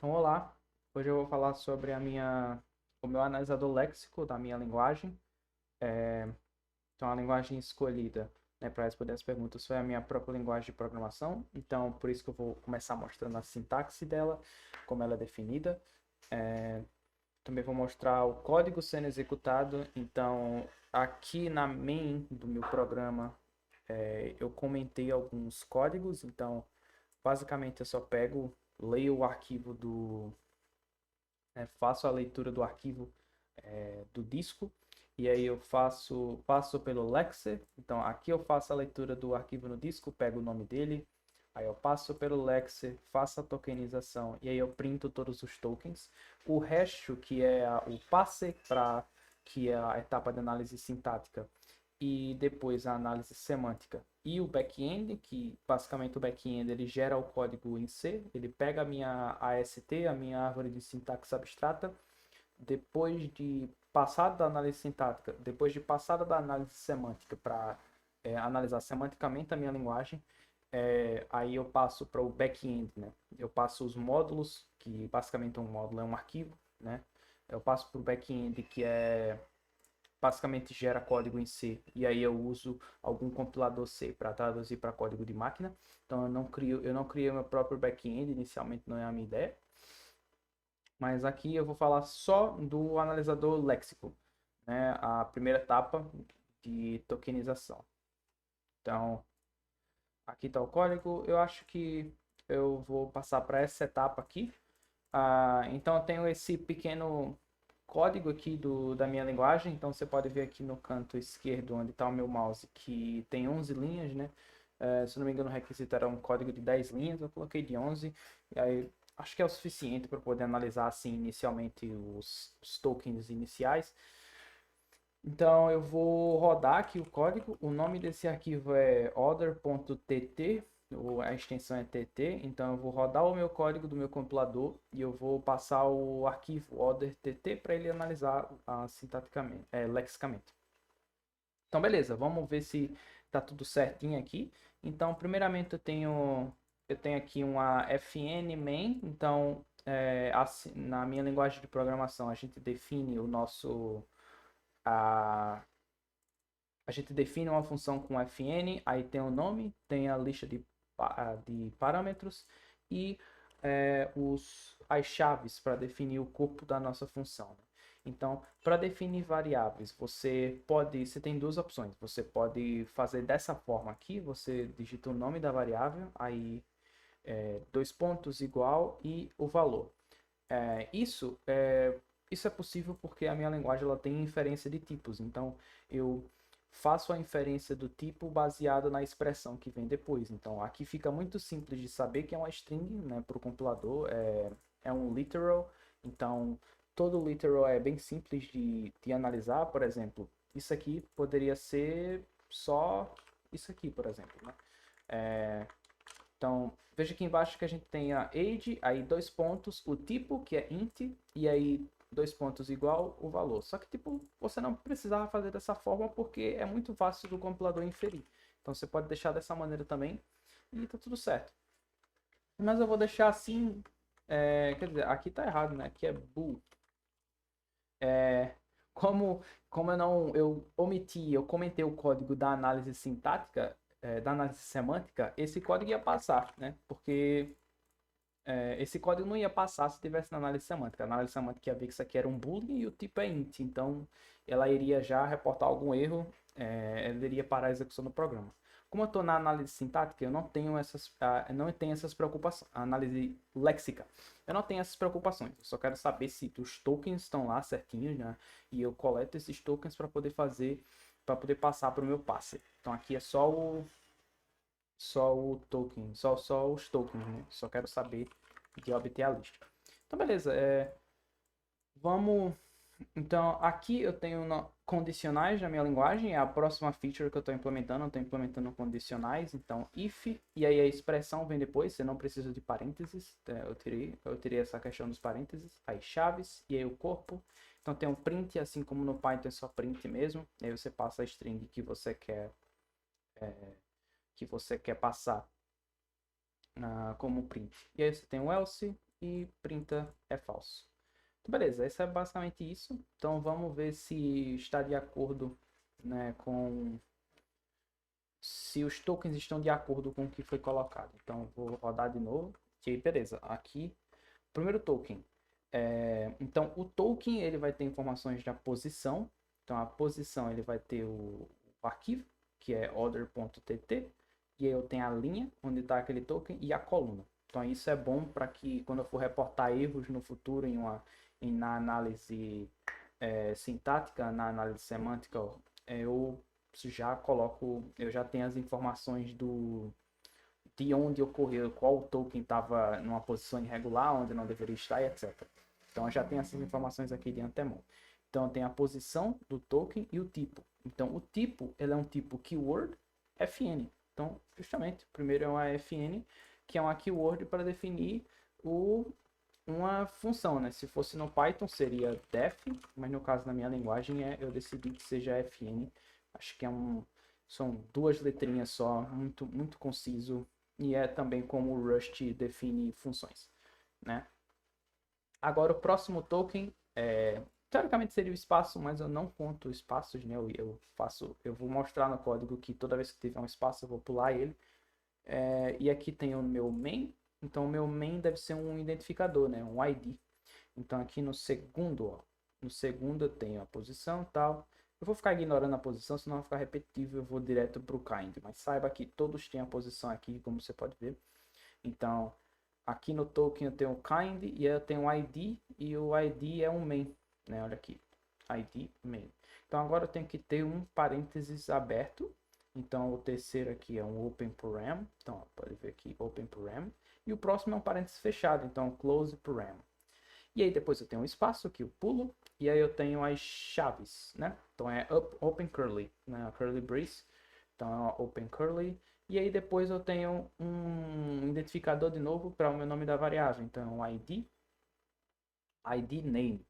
Então, olá. Hoje eu vou falar sobre o meu analisador léxico da minha linguagem. Então, a linguagem escolhida, né, para responder as perguntas foi a minha própria linguagem de programação. Então, por isso que eu vou começar mostrando a sintaxe dela, como ela é definida. Também vou mostrar o código sendo executado. Então, aqui na main do meu programa, eu comentei alguns códigos. Então, basicamente, eu só leio o arquivo faço a leitura do arquivo do disco e aí passo pelo Lexer. Então aqui eu faço a leitura do arquivo no disco, pego o nome dele, aí eu passo pelo Lexer, faço a tokenização e aí eu printo todos os tokens. O resto, que é o passe para que é a etapa de análise sintática e depois a análise semântica e o back-end, que basicamente o back-end ele gera o código em C, ele pega a minha AST, a minha árvore de sintaxe abstrata, depois de passada da análise sintática, depois de passada da análise semântica para analisar semanticamente a minha linguagem, aí eu passo para o back-end, né? Eu passo os módulos, que basicamente um módulo é um arquivo, né? Eu passo para o back-end, que basicamente gera código em C, e aí eu uso algum compilador C para traduzir para código de máquina. Então eu não criei meu próprio back-end, inicialmente não é a minha ideia. Mas aqui eu vou falar só do analisador léxico, né? A primeira etapa de tokenização. Então, aqui está o código. Eu acho que eu vou passar para essa etapa aqui. Então, eu tenho esse pequeno código aqui da minha linguagem. Então, você pode ver aqui no canto esquerdo, onde está o meu mouse, que tem 11 linhas, né? Se não me engano, o requisito era um código de 10 linhas. Eu coloquei de 11. E aí, acho que é o suficiente para poder analisar, assim, inicialmente os tokens iniciais. Então, eu vou rodar aqui o código. O nome desse arquivo é order.tt, a extensão é tt. Então, eu vou rodar o meu código do meu compilador e eu vou passar o arquivo order.tt para ele analisar sintaticamente, lexicamente. Então, beleza, vamos ver se tá tudo certinho aqui. Então, primeiramente, eu tenho aqui uma fn main. Então, assim, na minha linguagem de programação, a gente define a, a gente define uma função com fn, aí tem o nome, tem a lista de parâmetros e as chaves para definir o corpo da nossa função, né? Então, para definir variáveis, você tem duas opções. Você pode fazer dessa forma aqui, você digita o nome da variável, aí dois pontos igual e o valor. É, isso é, isso é possível porque a minha linguagem ela tem inferência de tipos. Então, eu faço a inferência do tipo baseada na expressão que vem depois. Então, aqui fica muito simples de saber que é uma string, né, para o compilador. É um literal. Então, todo literal é bem simples de analisar. Por exemplo, isso aqui poderia ser só isso aqui, por exemplo, né? Então, veja aqui embaixo que a gente tem a age, aí dois pontos, o tipo, que é int, e aí dois pontos igual o valor. Só que, tipo, você não precisava fazer dessa forma porque é muito fácil do compilador inferir. Então, você pode deixar dessa maneira também e tá tudo certo. Mas eu vou deixar assim, quer dizer, aqui tá errado, né? Aqui é bool. É, como eu comentei o código da análise sintática, da análise semântica, esse código ia passar, né? Porque esse código não ia passar se tivesse na análise semântica. A análise semântica ia ver que isso aqui era um boolean e o tipo é int. Então, ela iria já reportar algum erro, ela iria parar a execução do programa. Como eu estou na análise sintática, eu não tenho essas preocupações. A análise léxica, eu não tenho essas preocupações. Eu só quero saber se os tokens estão lá certinhos, né? E eu coleto esses tokens para poder passar para o meu passe. Então, aqui é só o token, só os tokens, né? Só quero saber de obter a lista. Então, beleza. Vamos. Então, aqui eu tenho condicionais na minha linguagem, é a próxima feature que eu estou implementando. Eu estou implementando condicionais, então if, e aí a expressão vem depois, você não precisa de parênteses. Eu tirei essa questão dos parênteses, aí chaves, e aí o corpo. Então tem um print, assim como no Python é só print mesmo, e aí você passa a string que você quer passar como print. E aí você tem o else, e printa é falso. Então, beleza, isso é basicamente isso. Então vamos ver se está de acordo, né, com se os tokens estão de acordo com o que foi colocado. Então vou rodar de novo. E beleza, aqui primeiro token. Então o token ele vai ter informações da posição. Então a posição ele vai ter o arquivo, que é order.tt, e aí eu tenho a linha onde está aquele token e a coluna. Então isso é bom para que quando eu for reportar erros no futuro na análise sintática, na análise semântica, eu eu já tenho as informações de onde ocorreu, qual token estava numa posição irregular, onde não deveria estar, etc. Então eu já tenho essas informações aqui de antemão. Então tem a posição do token e o tipo. Então o tipo, ele é um tipo keyword fn. Então, justamente, o primeiro é uma fn, que é uma keyword para definir uma função, né? Se fosse no Python seria def, mas no caso da minha linguagem eu decidi que seja fn. Acho que são duas letrinhas só, muito conciso, e é também como o Rust define funções, né? Agora o próximo token teoricamente seria o espaço, mas eu não conto espaços, né? Eu vou mostrar no código que toda vez que tiver um espaço eu vou pular ele. E aqui tem o meu main, então o meu main deve ser um identificador, né? Um ID. Então aqui no segundo, ó, no segundo eu tenho a posição e tal. Eu vou ficar ignorando a posição, senão vai ficar repetitivo, eu vou direto para o kind. Mas saiba que todos têm a posição aqui, como você pode ver. Então, aqui no token eu tenho o kind e eu tenho o ID, e o ID é um main, né? Olha aqui, ID main. Então agora eu tenho que ter um parênteses aberto. Então o terceiro aqui é um open param. Então ó, pode ver aqui open param. E o próximo é um parênteses fechado, então close param. E aí depois eu tenho um espaço que eu pulo, e aí eu tenho as chaves, né? Então é open curly, né? Curly brace. Então é open curly. E aí depois eu tenho um identificador de novo para o meu nome da variável. Então ID name.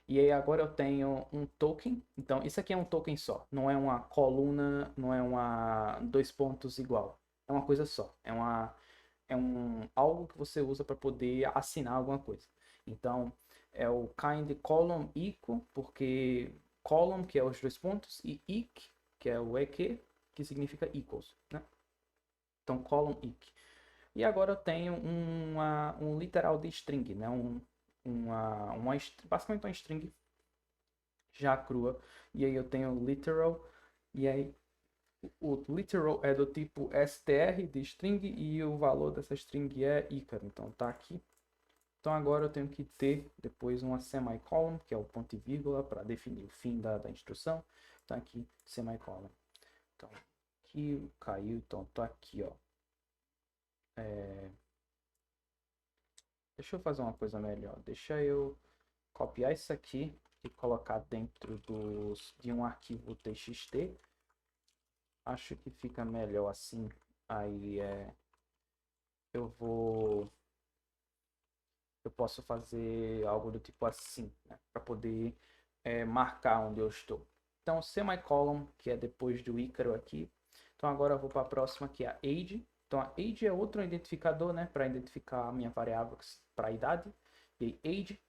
E aí agora eu tenho um token. Então isso aqui é um token só. Não é uma coluna, não é uma dois pontos igual. É uma coisa só. É algo que você usa para poder assinar alguma coisa. Então, é o kind column equal, porque column, que é os dois pontos, e eq, que é o eq, que significa equals, né? Então, column eq. E agora eu tenho um literal de string, né? Basicamente uma string já crua. E aí eu tenho literal, e aí o literal é do tipo str de string e o valor dessa string é Ícaro. Então tá aqui. Então agora eu tenho que ter depois uma semicolon, que é o ponto e vírgula, para definir o fim da instrução. Então aqui, semicolon. Então aqui caiu, então tô aqui, ó. Deixa eu fazer uma coisa melhor. Deixa eu copiar isso aqui e colocar dentro de um arquivo txt. Acho que fica melhor assim. Aí eu posso fazer algo do tipo assim, né? Para poder marcar onde eu estou. Então, semicolon, que é depois do Ícaro aqui. Então, agora eu vou para a próxima, que é a age. Então, a age é outro identificador, né? Para identificar a minha variável para a idade. E aí, age.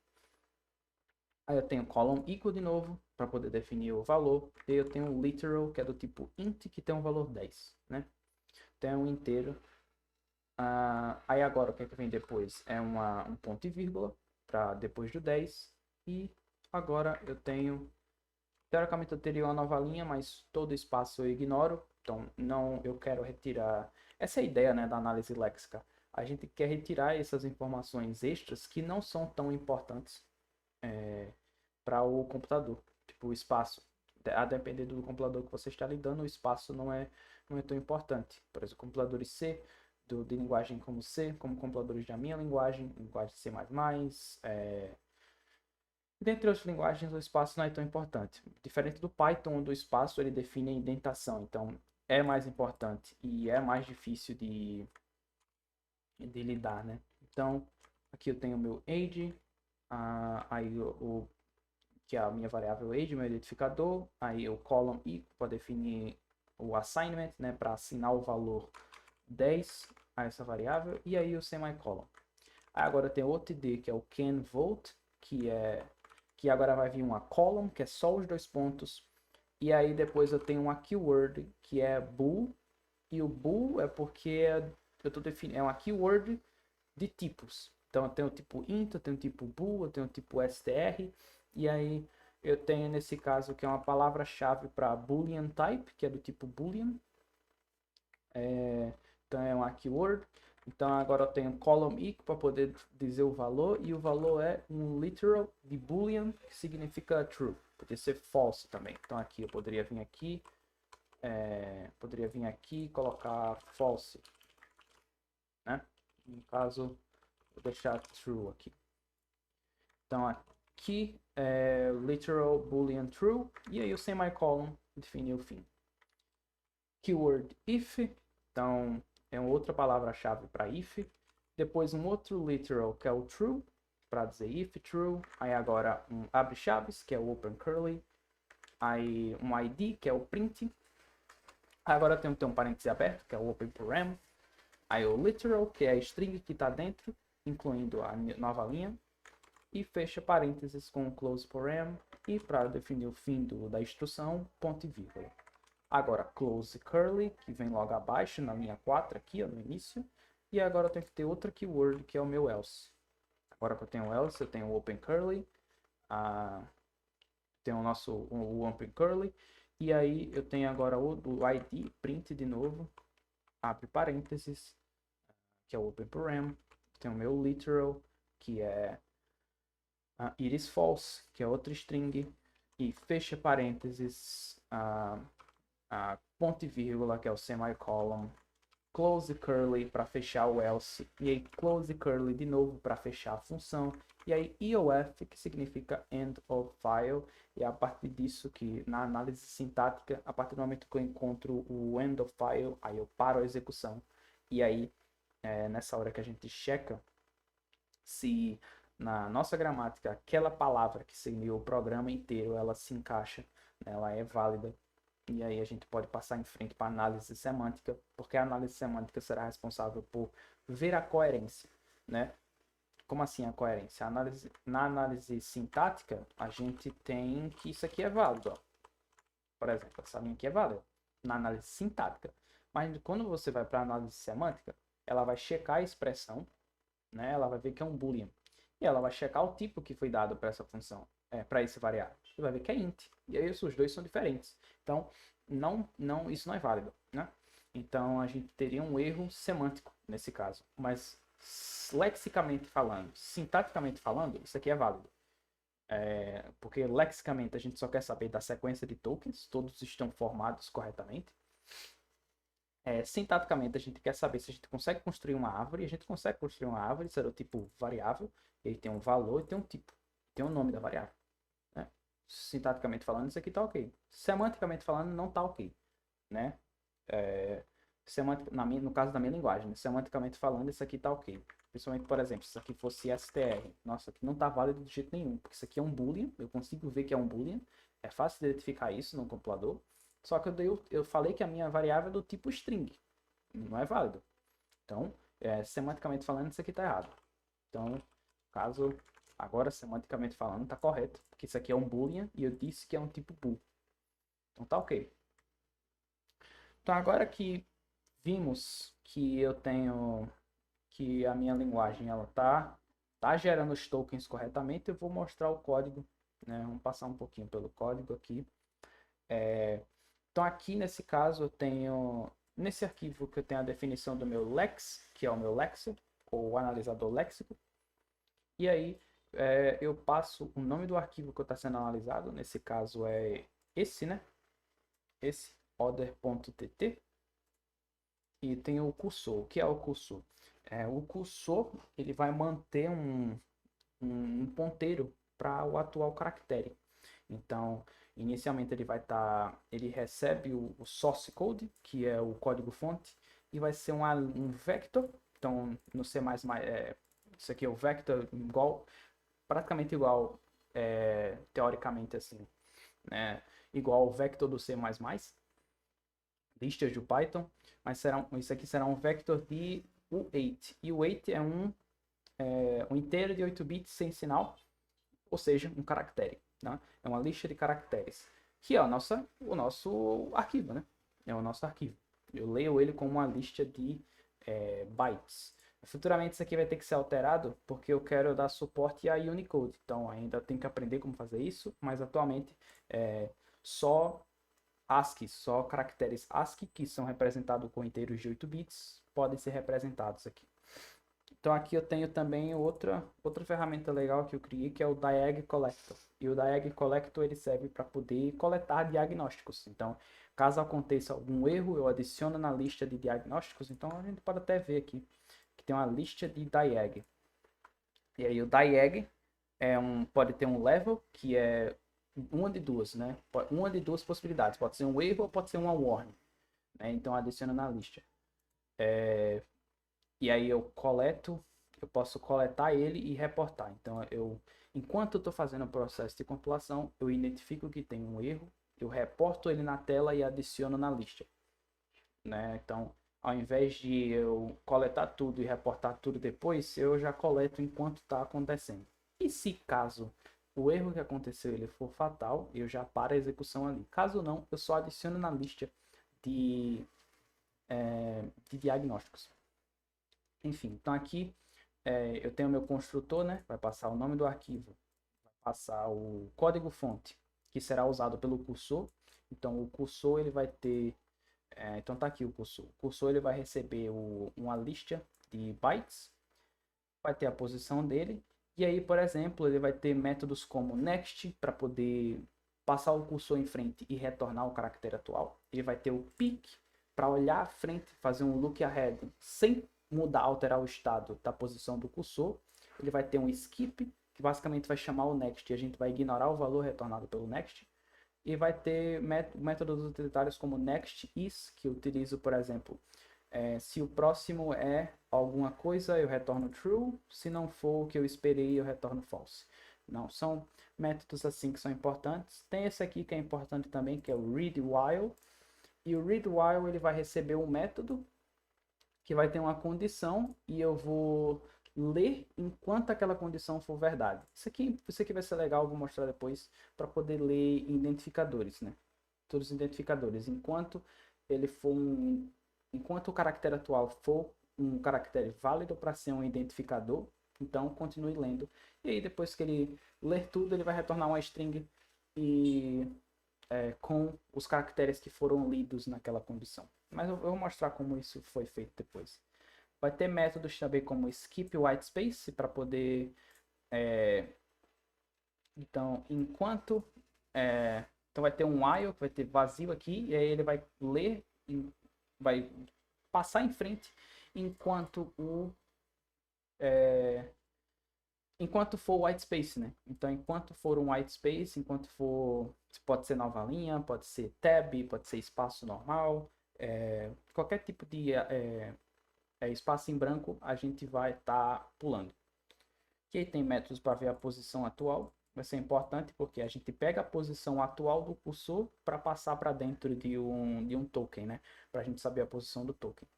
Aí eu tenho column equal de novo, para poder definir o valor. E aí eu tenho um literal, que é do tipo int, que tem um valor 10, né? Então, é um inteiro. Aí agora o que é que vem depois? É um ponto e vírgula para depois do 10. E agora eu tenho. Teoricamente eu teria uma nova linha, mas todo espaço eu ignoro. Então não, eu quero retirar. Essa é a ideia, né, da análise léxica. A gente quer retirar essas informações extras que não são tão importantes para o computador. Tipo o espaço. A depender do computador que você está lidando, o espaço não é tão importante. Por exemplo, computadores C, de linguagem como C, como compiladores da minha linguagem C++, dentre outras linguagens, o espaço não é tão importante. Diferente do Python, onde o espaço ele define a indentação, então é mais importante e é mais difícil de lidar, né? Então, aqui eu tenho o meu age, aí que é a minha variável age, meu identificador, aí o column i para definir o assignment, né, para assinar o valor 10 a essa variável, e aí o semicolon. Agora tem outro ID, que é o canVote, que agora vai vir uma column, que é só os dois pontos. E aí depois eu tenho uma keyword, que é bool. E o bool é porque eu tô definindo, é uma keyword de tipos. Então eu tenho o tipo int, eu tenho o tipo bool, eu tenho o tipo str. E aí eu tenho nesse caso que é uma palavra-chave para boolean type, que é do tipo boolean. Então é uma keyword. Então agora eu tenho column i para poder dizer o valor, e o valor é um literal de boolean, que significa true. Poderia ser false também. Então aqui eu poderia vir aqui, e colocar false, né? No caso, vou deixar true aqui. Então aqui é literal boolean true, e aí o semicolon define o fim. Keyword if, então é uma outra palavra-chave para if. Depois um outro literal, que é o true, para dizer if true. Aí agora um abre-chaves, que é o open curly. Aí um id, que é o print. Agora tem um parênteses aberto, que é o open param. Aí o literal, que é a string que está dentro, incluindo a nova linha. E fecha parênteses com o close param. E para definir o fim da instrução, ponto e vírgula. Agora close curly, que vem logo abaixo na linha 4 aqui, ó, no início. E agora eu tenho que ter outra keyword, que é o meu else. Agora que eu tenho o else, eu tenho o open curly. Tem o open curly. E aí eu tenho agora o id, print de novo. Abre parênteses, que é o open param. Tem o meu literal, que é it is false, que é outra string. E fecha parênteses, ponto e vírgula, que é o semicolon, close curly para fechar o else, e aí close curly de novo para fechar a função, e aí EOF, que significa end of file, e é a partir disso que na análise sintática, a partir do momento que eu encontro o end of file, aí eu paro a execução, e aí nessa hora que a gente checa se na nossa gramática aquela palavra que seguiu o programa inteiro, ela se encaixa, né, ela é válida. E aí a gente pode passar em frente para a análise semântica, porque a análise semântica será responsável por ver a coerência, né? Como assim a coerência? Na análise sintática, a gente tem que isso aqui é válido, ó. Por exemplo, essa linha aqui é válida na análise sintática. Mas quando você vai para a análise semântica, ela vai checar a expressão, né? Ela vai ver que é um boolean. E ela vai checar o tipo que foi dado para essa função, para esse variável. E vai ver que é int. E aí os dois são diferentes. Então, isso não é válido, né? Então, a gente teria um erro semântico nesse caso. Mas, lexicamente falando, sintaticamente falando, isso aqui é válido. Porque, lexicamente, a gente só quer saber da sequência de tokens. Todos estão formados corretamente. Sintaticamente, a gente quer saber se a gente consegue construir uma árvore. A gente consegue construir uma árvore, será o tipo variável. Ele tem um valor e tem um tipo. Tem um nome da variável. Né? Sintaticamente falando, isso aqui tá ok. Semanticamente falando, não tá ok. Né? No caso da minha linguagem, né? Semanticamente falando, isso aqui tá ok. Principalmente, por exemplo, se isso aqui fosse str. Nossa, aqui não tá válido de jeito nenhum. Porque isso aqui é um boolean. Eu consigo ver que é um boolean. É fácil de identificar isso no compilador. Só que eu falei que a minha variável é do tipo string. Não é válido. Então, semanticamente falando, isso aqui está errado. Então, caso agora, semanticamente falando, está correto. Porque isso aqui é um boolean e eu disse que é um tipo bool. Então, tá ok. Então, agora que vimos que eu tenho que a minha linguagem ela tá gerando os tokens corretamente, eu vou mostrar o código, né? Vamos passar um pouquinho pelo código aqui. Então aqui nesse caso eu tenho, nesse arquivo que eu tenho a definição do meu lex, que é o meu lexo, ou analisador léxico, e aí eu passo o nome do arquivo que está sendo analisado, nesse caso é esse, né? Esse, order.tt, e tem o cursor. O que é o cursor? O cursor ele vai manter um ponteiro para o atual caractere. Então, inicialmente ele recebe o source code, que é o código fonte, e vai ser um vector. Então, no C++, isso aqui é o vector praticamente igual, teoricamente assim, né? Igual ao vector do C++, listas do Python, mas isso aqui será um vector de U8. E o 8 é um inteiro de 8 bits sem sinal, ou seja, um caractere. Né? É uma lista de caracteres, que é o nosso arquivo, né? É o nosso arquivo. Eu leio ele como uma lista de bytes. Futuramente isso aqui vai ter que ser alterado, porque eu quero dar suporte a Unicode. Então ainda tenho que aprender como fazer isso, mas atualmente só ASCII, só caracteres ASCII, que são representados com inteiros de 8 bits, podem ser representados aqui. Então aqui eu tenho também outra ferramenta legal que eu criei, que é o Diag Collector. E o Diag Collector ele serve para poder coletar diagnósticos. Então, caso aconteça algum erro, eu adiciono na lista de diagnósticos. Então a gente pode até ver aqui que tem uma lista de Diag. E aí o Diag pode ter um level, que é uma de duas, né? Uma de duas possibilidades. Pode ser um erro ou pode ser uma warning. Né? Então adiciono na lista. E aí eu posso coletar ele e reportar. Então enquanto eu estou fazendo o processo de compilação, eu identifico que tem um erro, eu reporto ele na tela e adiciono na lista. Né? Então, ao invés de eu coletar tudo e reportar tudo depois, eu já coleto enquanto está acontecendo. E se caso o erro que aconteceu ele for fatal, eu já paro a execução ali. Caso não, eu só adiciono na lista de diagnósticos. Enfim, então aqui eu tenho meu construtor, né? Vai passar o nome do arquivo, vai passar o código-fonte, que será usado pelo cursor. Então o cursor ele vai ter, então tá aqui o cursor. O cursor ele vai receber uma lista de bytes, vai ter a posição dele. E aí, por exemplo, ele vai ter métodos como next para poder passar o cursor em frente e retornar o caractere atual. Ele vai ter o peek para olhar à frente, fazer um look ahead sem mudar, alterar o estado da posição do cursor. Ele vai ter um skip, que basicamente vai chamar o next e a gente vai ignorar o valor retornado pelo next. E vai ter métodos utilitários como next is, que eu utilizo, por exemplo, se o próximo é alguma coisa, eu retorno true. Se não for o que eu esperei, eu retorno false. Não, são métodos assim que são importantes. Tem esse aqui que é importante também, que é o read while. E o read while ele vai receber um método que vai ter uma condição e eu vou ler enquanto aquela condição for verdade. Isso aqui vai ser legal, eu vou mostrar depois para poder ler identificadores, né? Todos os identificadores. Enquanto o caractere atual for um caractere válido para ser um identificador, então continue lendo. E aí depois que ele ler tudo, ele vai retornar uma string e com os caracteres que foram lidos naquela condição. Mas eu vou mostrar como isso foi feito depois. Vai ter métodos também como skip whitespace para poder então então vai ter um while que vai ter vazio aqui e aí ele vai ler, vai passar em frente enquanto for white space, né? Então enquanto for um white space, enquanto for, pode ser nova linha, pode ser tab, pode ser espaço normal, qualquer tipo de espaço em branco a gente vai estar pulando. E aí tem métodos para ver a posição atual. Vai ser importante porque a gente pega a posição atual do cursor para passar para dentro de um token, né? Para a gente saber a posição do token.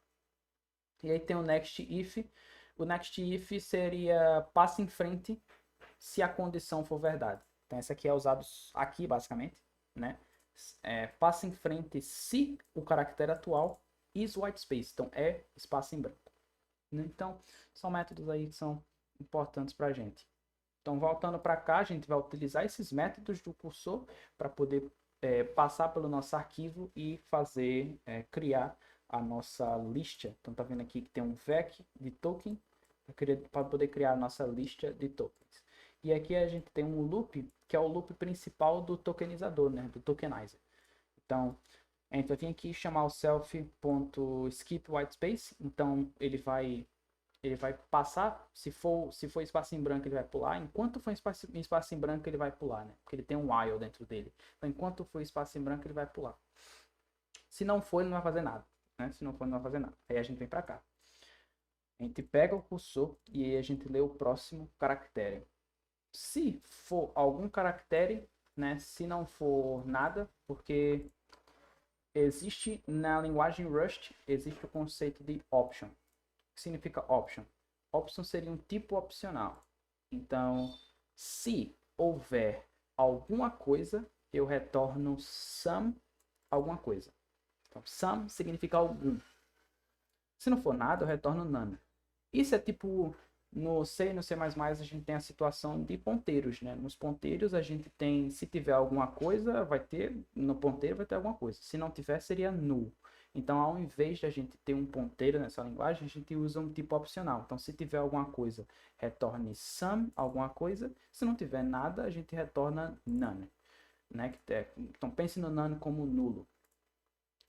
E aí tem o next if. O next if seria passe em frente se a condição for verdade. Então esse aqui é usado aqui basicamente, né? Passe em frente se o caractere atual is white space, então é espaço em branco. Então são métodos aí que são importantes para a gente. Então voltando para cá, a gente vai utilizar esses métodos do cursor para poder passar pelo nosso arquivo e fazer criar a nossa lista. Então tá vendo aqui que tem um vec de token para poder criar a nossa lista de tokens. E aqui a gente tem um loop, que é o loop principal do tokenizador, né, do tokenizer. Então a gente vai vir aqui chamar o self.skipWhitespace. Então ele vai passar, se for espaço em branco ele vai pular, enquanto for espaço em branco ele vai pular, né? Porque ele tem um while dentro dele. Então enquanto for espaço em branco ele vai pular. Se não for ele não vai fazer nada, né? Se não for ele não vai fazer nada. Aí a gente vem para cá. A gente pega o cursor e aí a gente lê o próximo caractere. Se for algum caractere, né? Se não for nada, porque existe na linguagem Rust, existe o conceito de option. O que significa option? Option seria um tipo opcional. Então, se houver alguma coisa, eu retorno some alguma coisa. Então, some significa algum. Se não for nada, eu retorno none. Isso é tipo, no C e no C++ a gente tem a situação de ponteiros, né? Nos ponteiros a gente tem, se tiver alguma coisa, vai ter, no ponteiro vai ter alguma coisa. Se não tiver, seria null. Então, ao invés de a gente ter um ponteiro nessa linguagem, a gente usa um tipo opcional. Então, se tiver alguma coisa, retorne some, alguma coisa. Se não tiver nada, a gente retorna none. Né? Então, pense no none como nulo.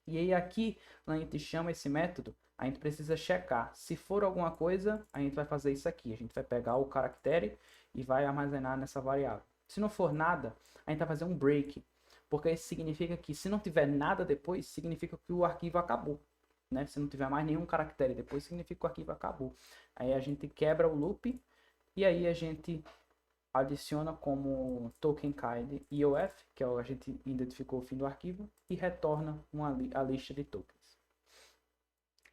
E aí aqui, a gente chama esse método, a gente precisa checar. Se for alguma coisa, a gente vai fazer isso aqui. A gente vai pegar o caractere e vai armazenar nessa variável. Se não for nada, a gente vai fazer um break. Porque isso significa que se não tiver nada depois, significa que o arquivo acabou. Né? Se não tiver mais nenhum caractere depois, significa que o arquivo acabou. Aí a gente quebra o loop e aí a gente adiciona como token kind EOF, que é o a gente identificou o fim do arquivo, e retorna a lista de tokens.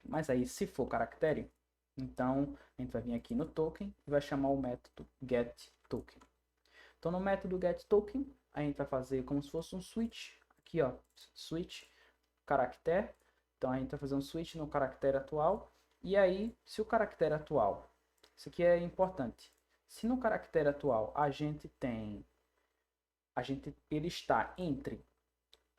Mas aí, se for caractere, então a gente vai vir aqui no token e vai chamar o método getToken. Então, no método getToken, a gente vai fazer como se fosse um switch. Aqui, ó, switch caractere. Então, a gente vai fazer um switch no caractere atual. E aí, se o caractere atual, isso aqui é importante. Se no caractere atual ele está entre,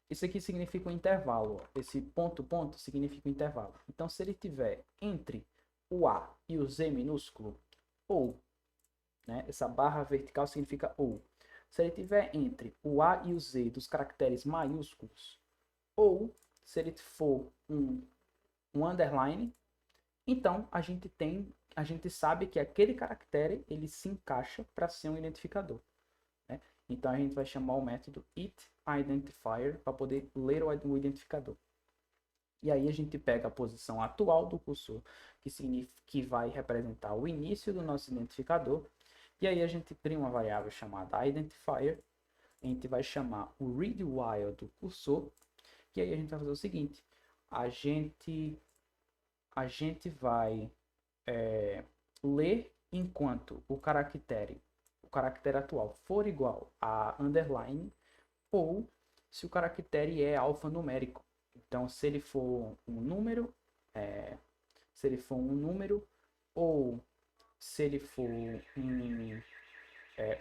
isso aqui significa um intervalo, esse ponto significa um intervalo. Então, se ele tiver entre o A e o Z minúsculo, ou, né, essa barra vertical significa ou. Se ele tiver entre o A e o Z dos caracteres maiúsculos, ou se ele for um underline, então a gente sabe que aquele caractere ele se encaixa para ser um identificador. Né? Então a gente vai chamar o método itIdentifier para poder ler o identificador. E aí a gente pega a posição atual do cursor, que vai representar o início do nosso identificador. E aí a gente cria uma variável chamada identifier. A gente vai chamar o read while do cursor. E aí a gente vai fazer o seguinte: a gente vai ler enquanto o caractere atual for igual a underline, ou se o caractere é alfanumérico. Então, se ele for um número, ou se ele for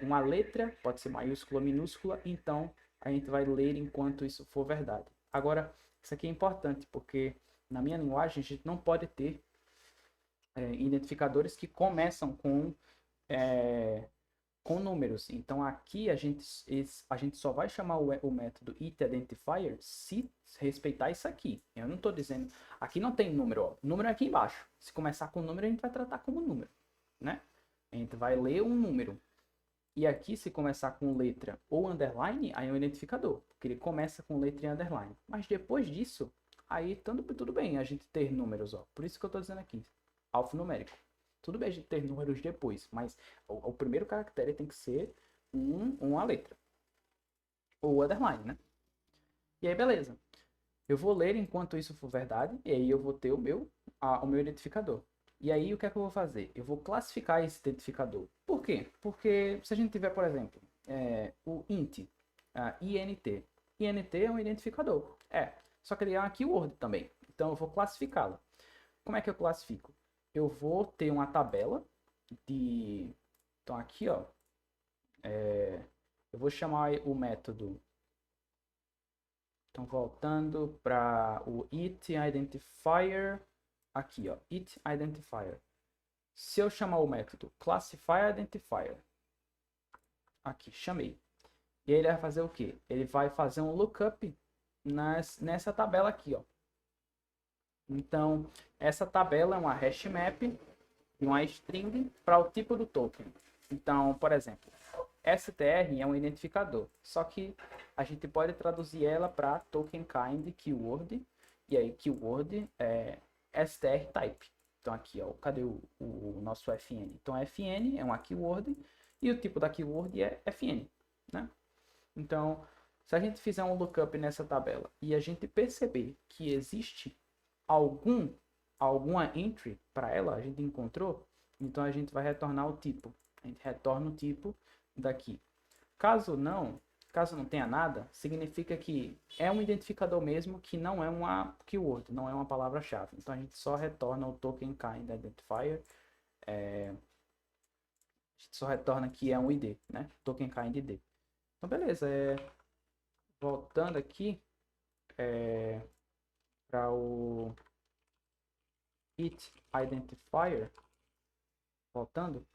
uma letra, pode ser maiúscula ou minúscula, então a gente vai ler enquanto isso for verdade. Agora, isso aqui é importante, porque na minha linguagem a gente não pode ter identificadores que começam com números. Então aqui a gente só vai chamar o método itIdentifier se respeitar isso aqui. Eu não estou dizendo... Aqui não tem número, ó. Número é aqui embaixo. Se começar com número, a gente vai tratar como número, né? A gente vai ler um número. E aqui, se começar com letra ou underline, aí é um identificador, porque ele começa com letra e underline. Mas depois disso, aí tudo bem a gente ter números, ó. Por isso que eu estou dizendo aqui, alfanumérico. Tudo bem a gente ter números depois, mas o primeiro caractere tem que ser uma letra. Ou underline, né? E aí, beleza. Eu vou ler enquanto isso for verdade, e aí eu vou ter o meu identificador. E aí, o que é que eu vou fazer? Eu vou classificar esse identificador. Por quê? Porque se a gente tiver, por exemplo, o int, int. int é um identificador. Só que ele é uma keyword também. Então, eu vou classificá-lo. Como é que eu classifico? Eu vou ter uma tabela de... Então, aqui, ó. Eu vou chamar o método... Então, voltando para o itIdentifier... Aqui, ó, itIdentifier. Se eu chamar o método classifyIdentifier, aqui, chamei. E ele vai fazer o quê? Ele vai fazer um lookup nessa tabela aqui, ó. Então, essa tabela é uma hash map e uma string para o tipo do token. Então, por exemplo, str é um identificador, só que a gente pode traduzir ela para token kind keyword, e aí keyword é str type. Então aqui, ó, cadê o nosso fn? Então fn é uma keyword e o tipo da keyword é fn, né? Então, se a gente fizer um lookup nessa tabela e a gente perceber que existe alguma entry para ela, a gente encontrou, então a gente vai retornar o tipo. A gente retorna o tipo daqui. Caso não tenha nada, significa que é um identificador mesmo, que não é uma keyword, não é uma palavra-chave. Então a gente só retorna o token kind identifier, a gente só retorna que é um ID, né? Token kind ID. Então beleza, voltando aqui para o it identifier, voltando,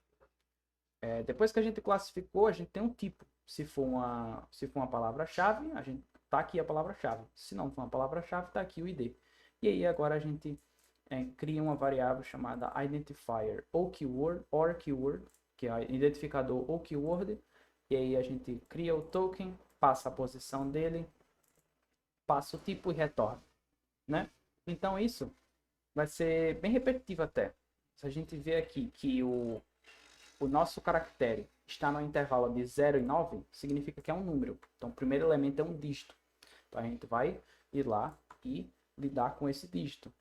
depois que a gente classificou, a gente tem um tipo. Se for uma palavra-chave, a gente tá aqui a palavra-chave. Se não for uma palavra-chave, tá aqui o ID. E aí agora a gente cria uma variável chamada identifier ou keyword, que é identificador ou keyword. E aí a gente cria o token, passa a posição dele, passa o tipo e retorna, né? Então isso vai ser bem repetitivo até. Se a gente vê aqui que o nosso caractere está no intervalo de 0 e 9, significa que é um número. Então, o primeiro elemento é um dígito. Então, a gente vai ir lá e lidar com esse dígito.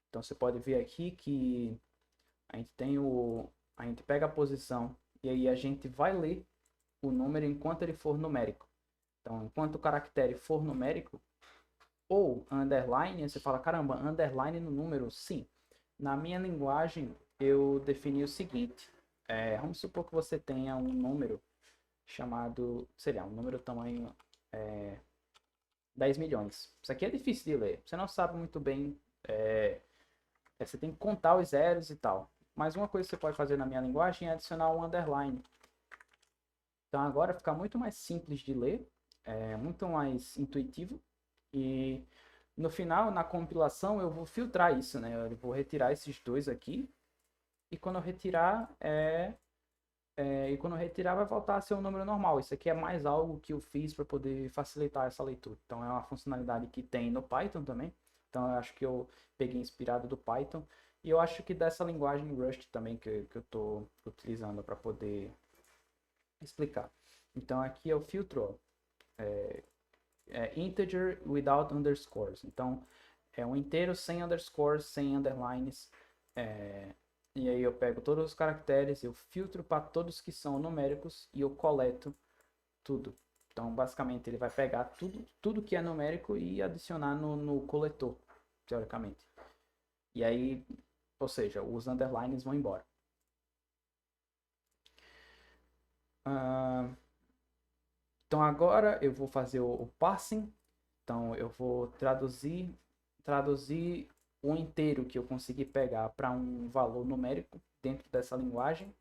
Então, você pode ver aqui que a gente tem a gente pega a posição e aí a gente vai ler o número enquanto ele for numérico. Então, enquanto o caractere for numérico, ou underline, você fala, caramba, underline no número? Sim. Na minha linguagem, eu defini o seguinte. Vamos supor que você tenha um número chamado, seria um número tamanho 10 milhões. Isso aqui é difícil de ler. Você não sabe muito bem. Você tem que contar os zeros e tal. Mas uma coisa que você pode fazer na minha linguagem é adicionar um underline. Então agora fica muito mais simples de ler, muito mais intuitivo. E no final, na compilação, eu vou filtrar isso, né? Eu vou retirar esses dois aqui. E quando eu retirar, vai voltar a ser um número normal. Isso aqui é mais algo que eu fiz para poder facilitar essa leitura. Então é uma funcionalidade que tem no Python também. Então eu acho que eu peguei inspirado do Python. E eu acho que dessa linguagem Rust também que eu estou utilizando para poder explicar. Então aqui eu filtro integer without underscores. Então é um inteiro sem underscores, sem underlines. E aí eu pego todos os caracteres, eu filtro para todos que são numéricos e eu coleto tudo. Então, basicamente, ele vai pegar tudo que é numérico e adicionar no coletor, teoricamente. E aí, ou seja, os underlines vão embora. Então, agora eu vou fazer o parsing. Então, eu vou traduzir o inteiro que eu consegui pegar para um valor numérico dentro dessa linguagem.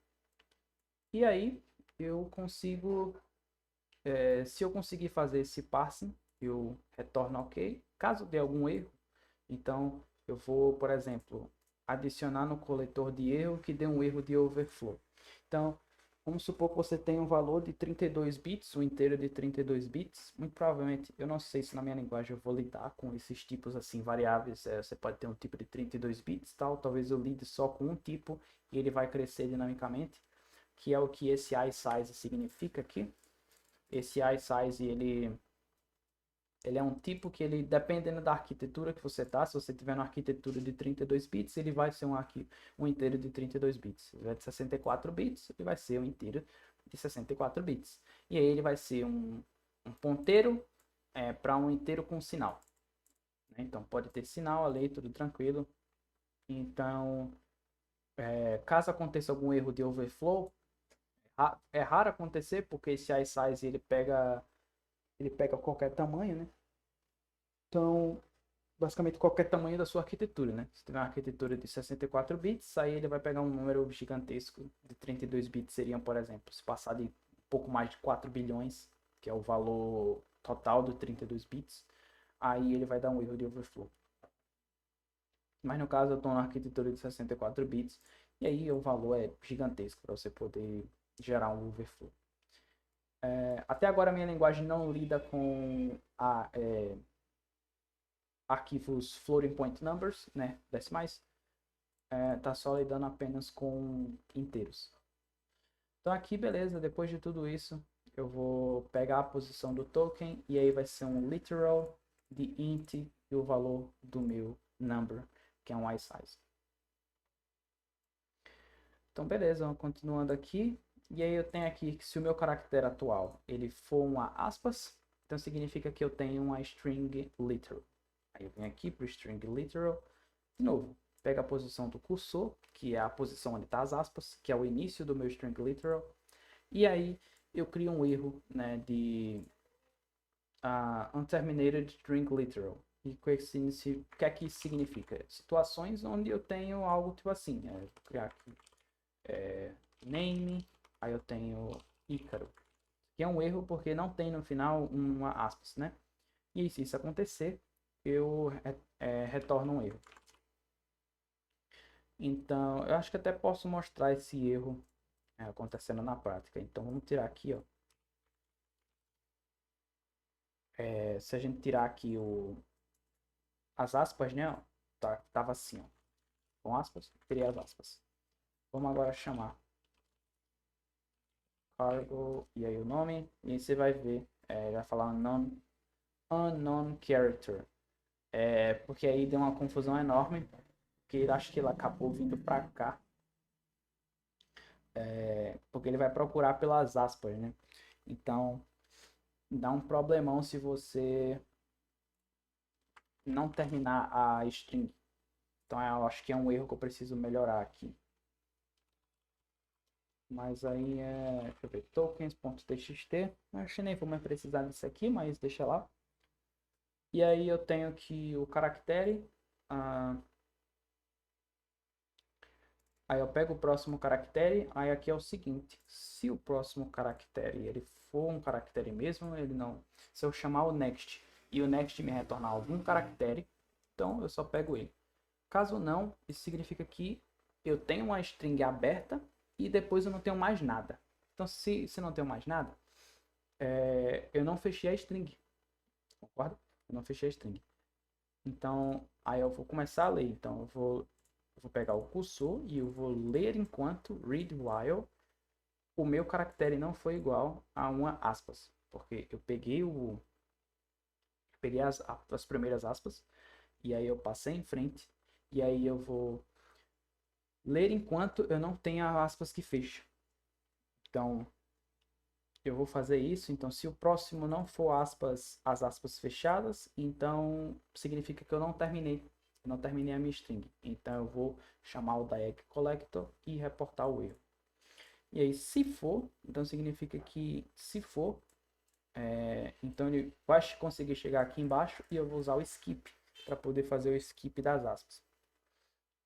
E aí, eu consigo se eu conseguir fazer esse parsing, eu retorno ok. Caso dê algum erro, então eu vou, por exemplo, adicionar no coletor de erro que dê um erro de overflow. Então, vamos supor que você tem um valor de 32 bits, um inteiro de 32 bits. Muito provavelmente, eu não sei se na minha linguagem eu vou lidar com esses tipos assim variáveis. Você pode ter um tipo de 32 bits, tal. Talvez eu lide só com um tipo e ele vai crescer dinamicamente, que é o que esse iSize significa aqui. Esse iSize, ele é um tipo que ele, dependendo da arquitetura que você tá, se você tiver uma arquitetura de 32 bits, ele vai ser um inteiro de 32 bits. Se tiver de 64 bits, ele vai ser um inteiro de 64 bits. E aí ele vai ser um ponteiro para um inteiro com sinal. Então pode ter sinal ali, tudo tranquilo. Então, caso aconteça algum erro de overflow, é raro acontecer porque esse iSize ele pega qualquer tamanho, né? Então, basicamente qualquer tamanho da sua arquitetura, né? Se tiver uma arquitetura de 64 bits, aí ele vai pegar um número gigantesco de 32 bits, seriam, por exemplo, se passar de um pouco mais de 4 bilhões, que é o valor total do 32 bits, aí ele vai dar um erro de overflow. Mas no caso eu estou na arquitetura de 64 bits, e aí o valor é gigantesco para você poder gerar um overflow. Até agora a minha linguagem não lida com arquivos floating point numbers, né, decimais, tá só lidando apenas com inteiros. Então aqui, beleza, depois de tudo isso, eu vou pegar a posição do token e aí vai ser um literal de int e o valor do meu number, que é um iSize. Então, beleza, continuando aqui. E aí eu tenho aqui que se o meu caractere atual ele for uma aspas, então significa que eu tenho uma string literal. Aí eu venho aqui para o string literal. De novo, pega a posição do cursor, que é a posição onde está as aspas, que é o início do meu string literal. E aí eu crio um erro, né, de unterminated string literal. E o que é que isso significa? Situações onde eu tenho algo tipo assim. Vou criar aqui name, aí eu tenho Ícaro. Que é um erro porque não tem no final uma aspas, né? E se isso acontecer, eu retorno um erro. Então, eu acho que até posso mostrar esse erro acontecendo na prática. Então, vamos tirar aqui, ó. Se a gente tirar aqui as aspas, né? Ó, tava assim, ó. Com aspas, tirei as aspas. Vamos agora chamar cargo e aí o nome. E aí você vai ver, vai falar unknown character. Porque aí deu uma confusão enorme. Porque acho que ele acabou vindo pra cá. Porque ele vai procurar pelas aspas, né? Então, dá um problemão se você não terminar a string. Então, eu acho que é um erro que eu preciso melhorar aqui. Mas aí deixa eu ver, tokens.txt. Acho que nem vou mais precisar disso aqui, mas deixa lá. E aí eu tenho aqui o caractere. Aí eu pego o próximo caractere. Aí aqui é o seguinte: se o próximo caractere ele for um caractere mesmo, ele não. Se eu chamar o next e o next me retornar algum caractere, então eu só pego ele. Caso não, isso significa que eu tenho uma string aberta e depois eu não tenho mais nada. Então, se não tenho mais nada, eu não fechei a string. Concorda? Eu não fechei a string. Então, aí eu vou começar a ler. Então, eu vou pegar o cursor e eu vou ler enquanto read while o meu caractere não foi igual a uma aspas. Porque eu peguei as primeiras aspas e aí eu passei em frente e aí eu vou ler enquanto eu não tenho aspas que fecha. Então, eu vou fazer isso. Então, se o próximo não for aspas, as aspas fechadas, então significa que eu não terminei. Eu não terminei a minha string. Então, eu vou chamar o diag collector e reportar o erro. E aí, se for, então significa que se for, então ele vai conseguir chegar aqui embaixo e eu vou usar o skip para poder fazer o skip das aspas.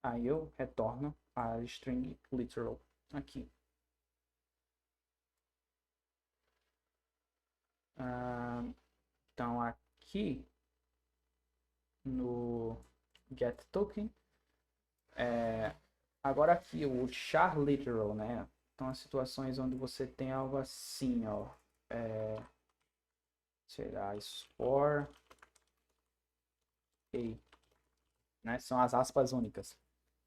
Aí eu retorno a string literal aqui. Então aqui no get token, agora aqui o char literal, né? Então as situações onde você tem algo assim, ó, será for a, né? São as aspas únicas.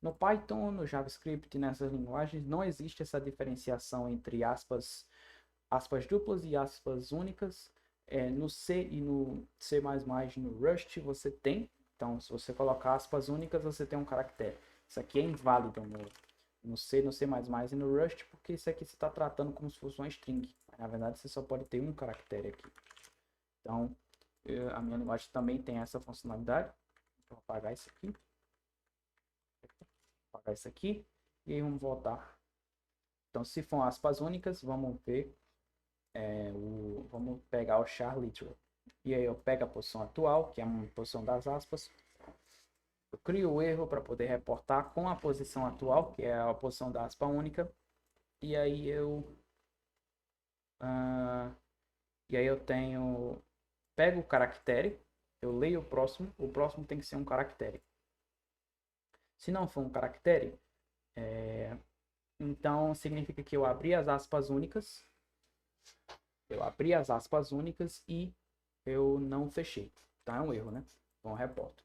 No Python, no JavaScript, nessas linguagens, não existe essa diferenciação entre aspas duplas e aspas únicas. No C e no C++, no Rust, você tem. Então, se você colocar aspas únicas, você tem um caractere. Isso aqui é inválido no C, no C++ e no Rust, porque isso aqui você está tratando como se fosse uma string. Na verdade, você só pode ter um caractere aqui. Então, a minha linguagem também tem essa funcionalidade. Vou apagar isso aqui. Apagar isso aqui. E aí vamos voltar. Então, se for aspas únicas, vamos ver. Vamos pegar o char literal. E aí eu pego a posição atual, que é a posição das aspas. Eu crio o erro para poder reportar com a posição atual, que é a posição da aspa única. E aí eu pego o caractere, eu leio o próximo tem que ser um caractere. Se não for um caractere, então significa que eu abri as aspas únicas. Eu abri as aspas únicas e eu não fechei. Então é um erro, né? Então eu reporto.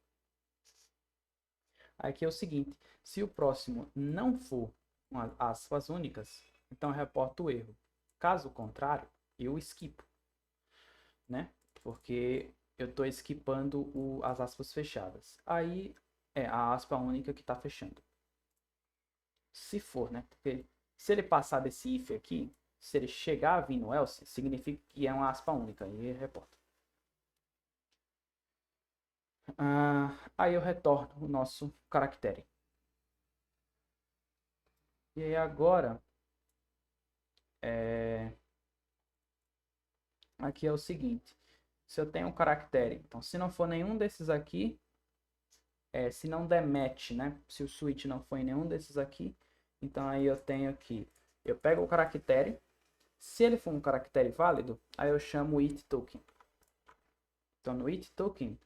Aqui é o seguinte, se o próximo não for aspas únicas, então eu reporto o erro. Caso contrário, eu skipo, né? Porque eu estou skipando as aspas fechadas. Aí é a aspa única que está fechando. Se for, né? Porque Se ele passar desse if aqui, se ele chegar a vir no else, significa que é uma aspa única, e reporta. Aí eu retorno o nosso caractere. E aí agora, aqui é o seguinte, se eu tenho um caractere, então se não for nenhum desses aqui, se não der match, né? Se o switch não for em nenhum desses aqui, então aí eu tenho aqui, eu pego o caractere, se ele for um caractere válido, aí eu chamo o it token. Então no it token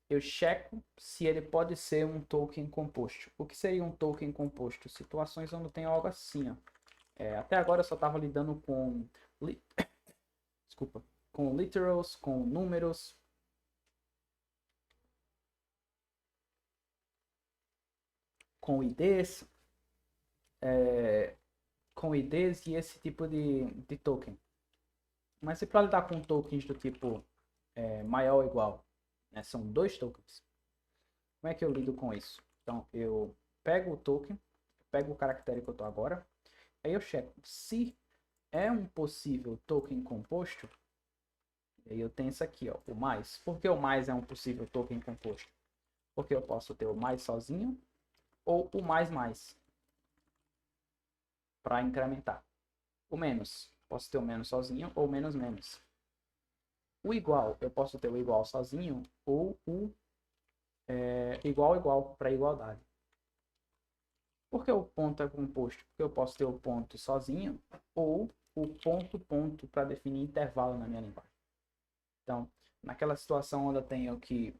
eu checo se ele pode ser um token composto. O que seria um token composto? Situações onde tem algo assim, ó. Até agora eu só estava lidando com desculpa, com literals, com números, com IDs, com IDs e esse tipo de token. Mas se para lidar com tokens do tipo maior ou igual, né, são 2 tokens, como é que eu lido com isso? Então eu pego o token, pego o caractere que eu estou agora, aí eu checo se é um possível token composto. E aí eu tenho isso aqui, ó, o mais. Por que o mais é um possível token composto? Porque eu posso ter o mais sozinho ou o mais para incrementar. O menos, posso ter o menos sozinho ou menos menos. O igual, eu posso ter o igual sozinho ou o igual para igualdade. Por que o ponto é composto? Porque eu posso ter o ponto sozinho ou o ponto para definir intervalo na minha linguagem. Então, naquela situação onde eu tenho que,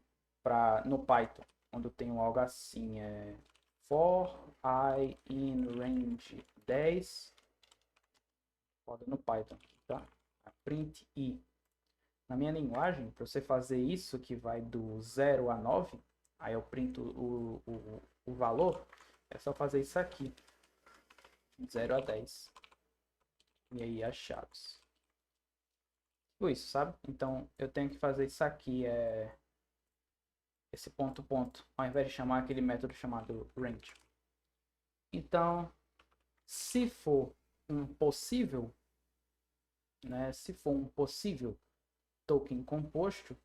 no Python, onde eu tenho algo assim, for I in range 10, roda no Python, tá? Print I. Na minha linguagem, para você fazer isso que vai do 0 a 9, aí eu printo o valor, é só fazer isso aqui, 0 a 10. E aí as chaves. Tipo isso, sabe? Então eu tenho que fazer isso aqui, esse ponto, ao invés de chamar aquele método chamado range. Então, se for um possível, né, se for um possível token composto,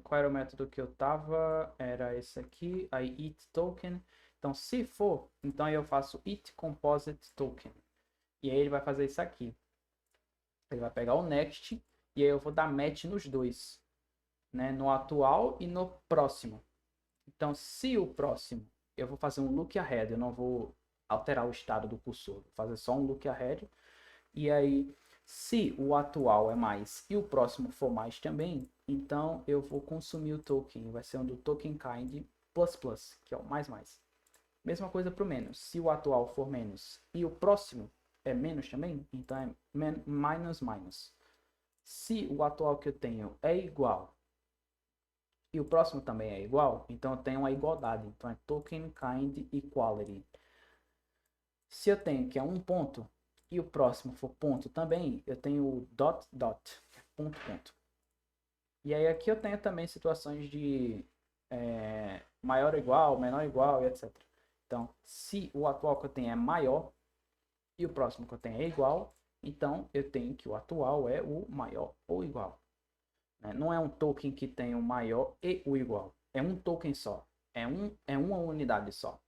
qual era o método que eu tava? Era esse aqui, aí it token. Então, se for, então aí eu faço it composite token. E aí ele vai fazer isso aqui. Ele vai pegar o next e aí eu vou dar match nos dois, né, no atual e no próximo. Então, se o próximo, eu vou fazer um look ahead, eu não vou alterar o estado do cursor, vou fazer só um look ahead. E aí, se o atual é mais e o próximo for mais também, então eu vou consumir o token, vai ser um do token kind plus plus, que é o mais mais. Mesma coisa para o menos, se o atual for menos e o próximo é menos também, então é minus minus. Se o atual que eu tenho é igual e o próximo também é igual, então eu tenho uma igualdade. Então é token kind equality. Se eu tenho que é um ponto e o próximo for ponto também, eu tenho o dot dot, ponto ponto. E aí aqui eu tenho também situações de maior ou igual, menor ou igual e etc. Então, se o atual que eu tenho é maior e o próximo que eu tenho é igual, então eu tenho que o atual é o maior ou igual. Não é um token que tem o maior e o igual. É um token só. É uma unidade só.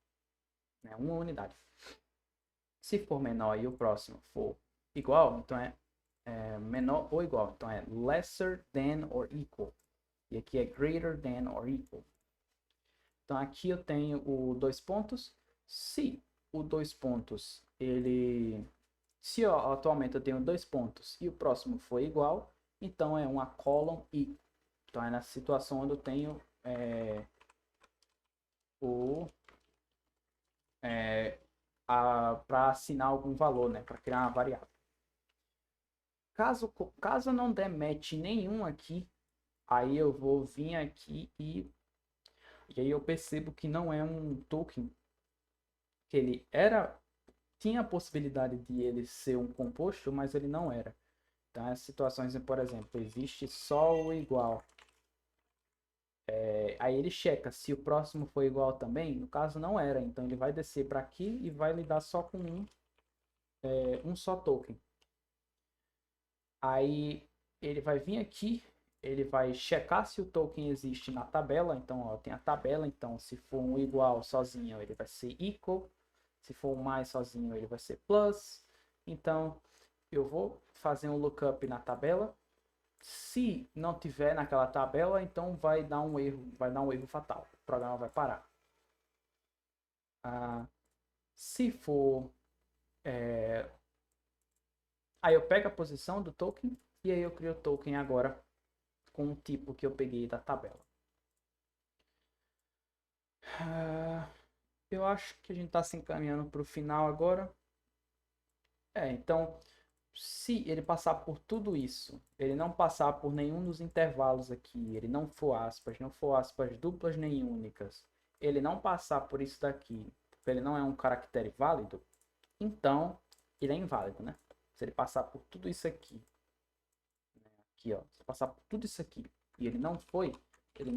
É uma unidade. Se for menor e o próximo for igual, então é menor ou igual. Então é lesser than or equal. E aqui é greater than or equal. Então aqui eu tenho o 2 pontos. Se o 2 pontos, se atualmente eu tenho 2 pontos e o próximo for igual, então é uma column i. Então é na situação onde eu tenho para assinar algum valor, né, para criar uma variável. Caso não der match nenhum aqui, aí eu vou vir aqui e aí eu percebo que não é um token, que ele tinha a possibilidade de ele ser um composto, mas ele não era. Então as situações, por exemplo, existe só o igual. Aí ele checa se o próximo for igual também. No caso não era, então ele vai descer para aqui e vai lidar só com um só token. Aí ele vai vir aqui, ele vai checar se o token existe na tabela. Então, ó, tem a tabela. Então, se for um igual sozinho, ele vai ser equal. Se for um mais sozinho, ele vai ser plus. Então, eu vou fazer um lookup na tabela. Se não tiver naquela tabela, então vai dar um erro fatal. O programa vai parar. Se for aí eu pego a posição do token e aí eu crio o token agora com o tipo que eu peguei da tabela. Eu acho que a gente está se encaminhando para o final agora. Então, se ele passar por tudo isso, ele não passar por nenhum dos intervalos aqui, ele não for aspas duplas nem únicas, ele não passar por isso daqui, porque ele não é um caractere válido, então ele é inválido, né? Se ele passar por tudo isso aqui, aqui, ó, se passar por tudo isso aqui e ele não foi, ele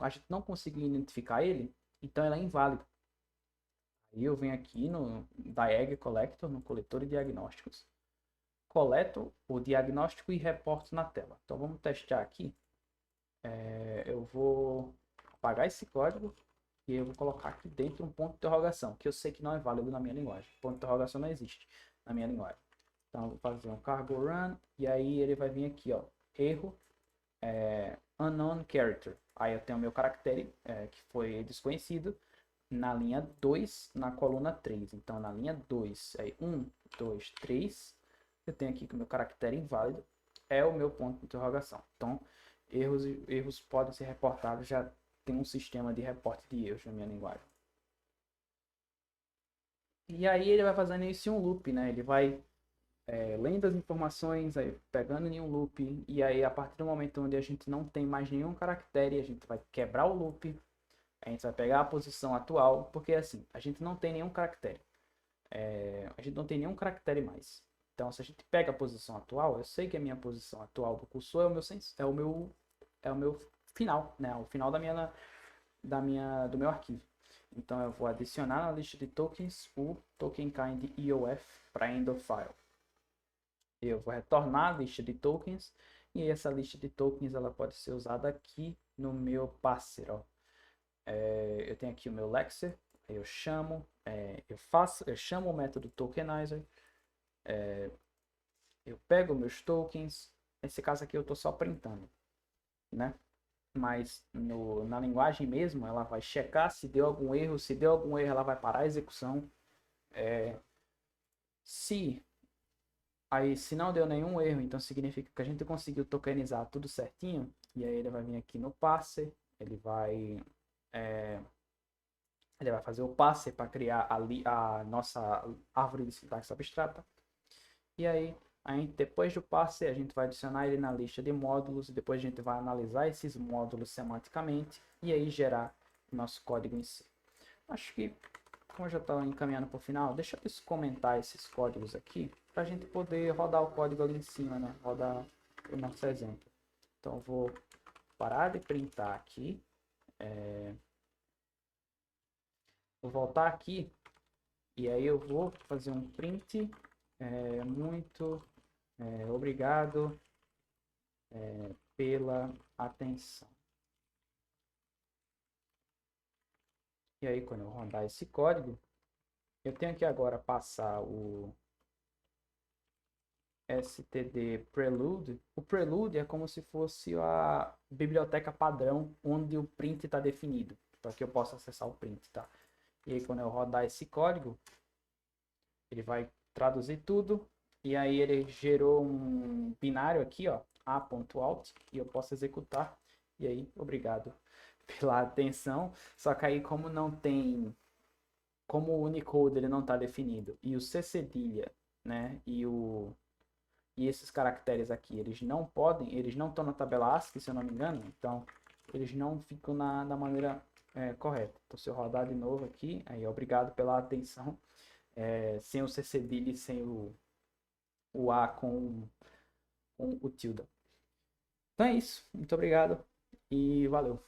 a gente não conseguiu identificar ele, então ele é inválido. Aí eu venho aqui no Diag Collector, no coletor de diagnósticos, coleto o diagnóstico e reporto na tela. Então vamos testar aqui. Eu vou apagar esse código e eu vou colocar aqui dentro um ponto de interrogação, que eu sei que não é válido na minha linguagem. Ponto de interrogação não existe na minha linguagem. Então eu vou fazer um cargo run e aí ele vai vir aqui, ó, erro unknown character. Aí eu tenho o meu caractere que foi desconhecido na linha 2, na coluna 3. Então na linha 2, aí 1, 2, 3, eu tenho aqui que o meu caractere inválido é o meu ponto de interrogação. Então erros podem ser reportados, já tem um sistema de reporte de erros na minha linguagem. E aí ele vai fazendo isso em um loop, né? Ele vai lendo as informações, aí pegando em um loop, e aí a partir do momento onde a gente não tem mais nenhum caractere, a gente vai quebrar o loop, a gente vai pegar a posição atual, porque assim, a gente não tem nenhum caractere. A gente não tem nenhum caractere mais. Então, se a gente pega a posição atual, eu sei que a minha posição atual do cursor é o meu final, né? O final do meu arquivo. Então, eu vou adicionar na lista de tokens o token kind EOF para end of file. Eu vou retornar a lista de tokens e essa lista de tokens ela pode ser usada aqui no meu parser. Ó. Eu tenho aqui o meu lexer, eu chamo, eu chamo o método tokenizer, eu pego meus tokens. Nesse caso aqui eu estou só printando, né? Mas na linguagem mesmo ela vai checar se deu algum erro, se deu algum erro ela vai parar a execução. Se não deu nenhum erro, então significa que a gente conseguiu tokenizar tudo certinho. E aí ele vai vir aqui no parser, ele vai fazer o parser para criar a nossa árvore de sintaxe abstrata. E aí, depois do parser, a gente vai adicionar ele na lista de módulos. E depois a gente vai analisar esses módulos semanticamente e aí gerar o nosso código em si. Acho que, como eu já estou encaminhando para o final, deixa eu comentar esses códigos aqui para a gente poder rodar o código ali em cima, né? Rodar o nosso exemplo. Então, eu vou parar de printar aqui. Vou voltar aqui e aí eu vou fazer um print. Muito obrigado pela atenção. E aí, quando eu rodar esse código, eu tenho que agora passar o std prelude. O prelude é como se fosse a biblioteca padrão onde o print está definido, para que eu possa acessar o print, tá? E aí, quando eu rodar esse código, ele vai traduzir tudo. E aí ele gerou um binário aqui, ó, a.out, e eu posso executar. E aí, obrigado pela atenção. Só que aí, como não tem, como o Unicode ele não está definido e o C cedilha, né, e esses caracteres aqui, eles não estão na tabela ASCII, se eu não me engano, então eles não ficam da maneira correta. Então, se eu rodar de novo aqui, aí obrigado pela atenção, sem o C cedilha e sem o A com o tilde. Então é isso, muito obrigado e valeu.